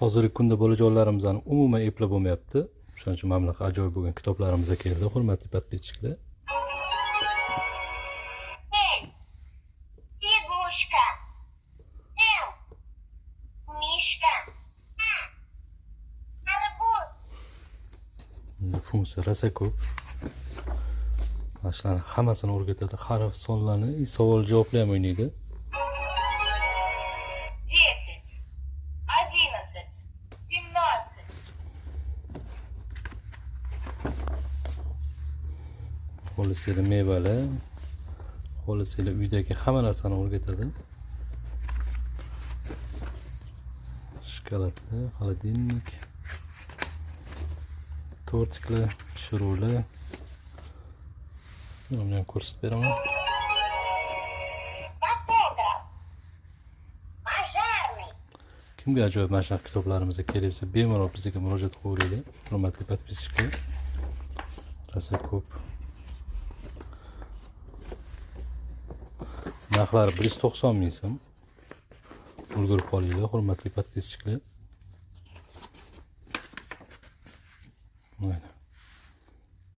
Hozirgi kunda bolajonlarimizni umuman eplab bo'lmayapti. Shuning uchun mana bunaqa ajoyib bo'lgan kitoblarimizga keldi, hurmatli подписчиклар. Игрушка. Мишка. Арбуз. Funksiya rosa ko'p. Mana shularni hammasini o'rgatadi. Harf sonlarni, savol-javoblar ham o'ynaydi. 10, 11, 17. Xoliseli mevalar, xoliseli uydagi hamma narsani o'rgatadi. Shokoladlar, xolodilnik, tortiklar, pishiruvlar. Buni ham ko'rsatib beraman. Фотограф. Пожарный. Kimga ajoyib mana shunaqa kitoblarimizga kelibsa, bemalol bizga murojaat qilaveringlar. Hurmatli подписчиклар. Rosa ko'p. Narxlari 190 ming so'm. Ulgurib qolinglar, hurmatli подписчиклар. Mana